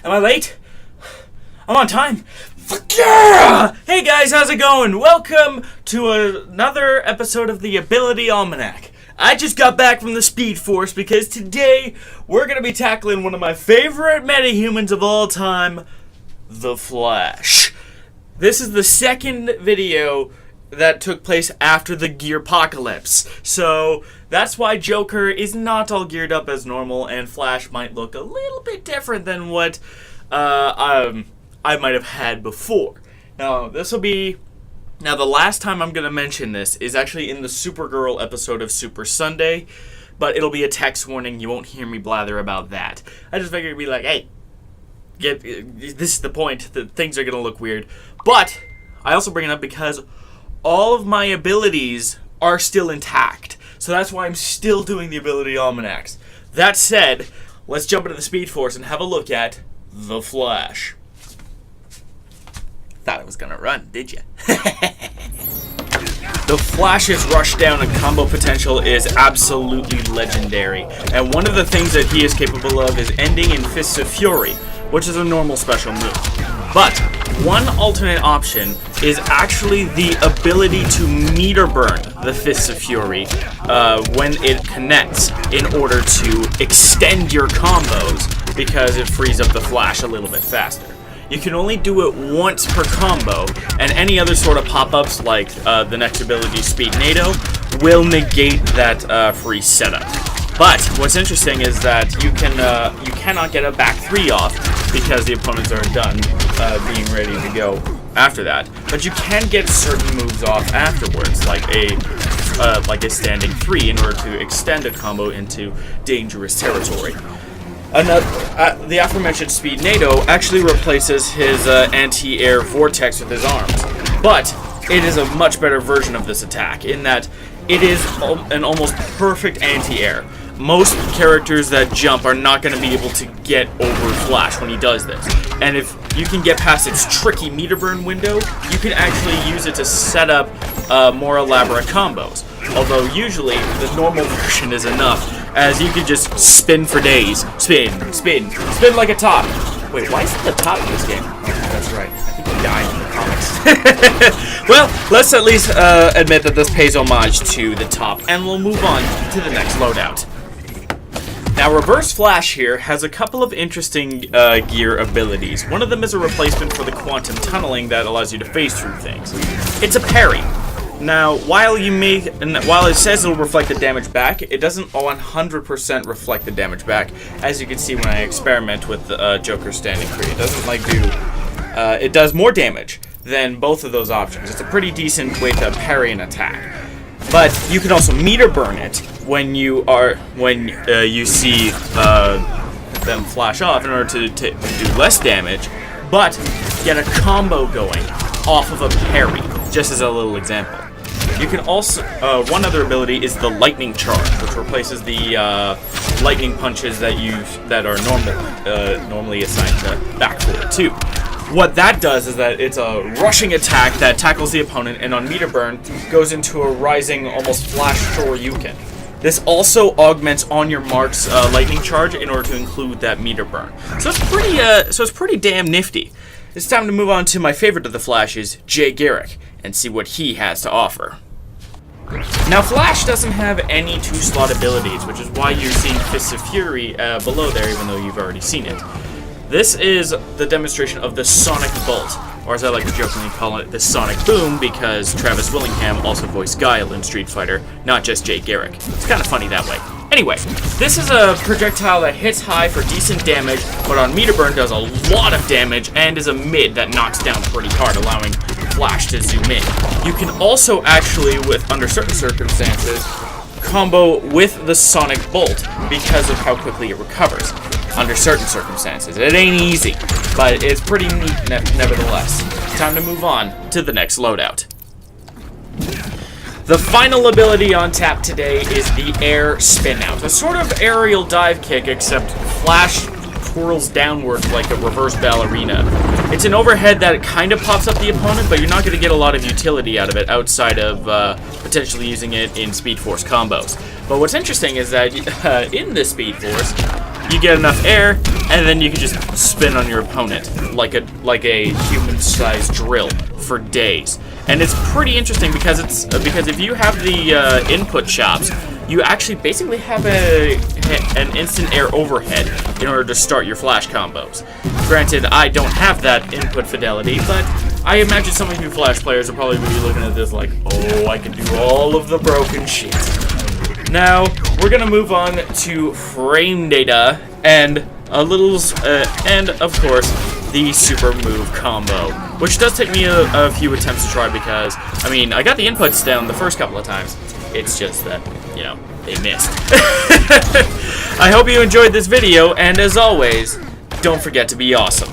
Am I late? I'm on time. Yeah! Hey guys, how's it going? Welcome to another episode of the Ability Almanac. I just got back from the Speed Force because today we're going to be tackling one of my favorite metahumans of all time, the Flash. This is the second video that took place after the Gearpocalypse. So that's why Joker is not all geared up as normal and Flash might look a little bit different than what I might have had before. Now, the last time I'm going to mention this is actually in the Supergirl episode of Super Sunday, but it'll be a text warning. You won't hear me blather about that. I just figured it'd be like, hey, this is the point, that things are going to look weird. But I also bring it up because all of my abilities are still intact. So that's why I'm still doing the Ability Almanacs. That said, let's jump into the Speed Force and have a look at the Flash. Thought I was gonna run, did you? The Flash's rushdown and combo potential is absolutely legendary, and one of the things that he is capable of is ending in Fists of Fury, which is a normal special move. But one alternate option is actually the ability to meter burn the Fists of Fury when it connects in order to extend your combos because it frees up the Flash a little bit faster. You can only do it once per combo, and any other sort of pop-ups like the next ability, Speed NATO, will negate that free setup. But what's interesting is that you cannot get a back 3 off because the opponents are done being ready to go after that. But you can get certain moves off afterwards, like a standing 3, in order to extend a combo into dangerous territory. The aforementioned Speed NATO actually replaces his anti-air vortex with his arms, but it is a much better version of this attack in that it is an almost perfect anti-air. Most characters that jump are not going to be able to get over Flash when he does this, and if you can get past its tricky meter burn window, you can actually use it to set up more elaborate combos. Although usually the normal version is enough, as you can just spin for days. Spin like a top. Wait, why isn't the top in this game? Oh, that's right. I think he died in the comics. Well, let's at least admit that this pays homage to the top, and we'll move on to the next loadout. Now, Reverse Flash here has a couple of interesting gear abilities. One of them is a replacement for the quantum tunneling that allows you to phase through things. It's a parry. Now, while it says it'll reflect the damage back, it doesn't 100% reflect the damage back, as you can see when I experiment with the Joker standing 3. It doesn't it does more damage than both of those options. It's a pretty decent way to parry an attack. But you can also meter burn it when you see them flash off in order to do less damage, but get a combo going off of a parry, just as a little example. You can also, one other ability is the lightning charge, which replaces the lightning punches that are normally assigned to back 4-2. What that does is that it's a rushing attack that tackles the opponent, and on meter burn goes into a rising, almost Flash Shoryuken. This also augments on your mark's lightning charge in order to include that meter burn. So it's pretty damn nifty. It's time to move on to my favorite of the Flashes, Jay Garrick, and see what he has to offer. Now, Flash doesn't have any 2-slot abilities, which is why you're seeing Fists of Fury below there, even though you've already seen it. This is the demonstration of the Sonic Bolt, or as I like to jokingly call it, the Sonic Boom, because Travis Willingham also voiced Guile in Street Fighter, not just Jay Garrick. It's kind of funny that way. Anyway, this is a projectile that hits high for decent damage, but on meter burn does a lot of damage, and is a mid that knocks down pretty hard, allowing Flash to zoom in. You can also actually, under certain circumstances, combo with the Sonic Bolt because of how quickly it recovers. Under certain circumstances. It ain't easy, but it's pretty neat nevertheless. Time to move on to the next loadout. The final ability on tap today is the Air Spin Out, a sort of aerial dive kick, except Flash twirls downwards like a reverse ballerina. It's an overhead that kind of pops up the opponent, but you're not going to get a lot of utility out of it outside of potentially using it in Speed Force combos. But what's interesting is that in this Speed Force, you get enough air, and then you can just spin on your opponent like a human-sized drill for days. And it's pretty interesting because if you have the input chops, you actually basically have an instant air overhead in order to start your flash combos. Granted, I don't have that input fidelity, but I imagine some of you Flash players are probably going to be looking at this like, oh, I can do all of the broken shit. Now, we're going to move on to frame data and and of course, the super move combo, which does take me a few attempts to try because, I mean, I got the inputs down the first couple of times. It's just that, you know, they missed. I hope you enjoyed this video, and as always, don't forget to be awesome.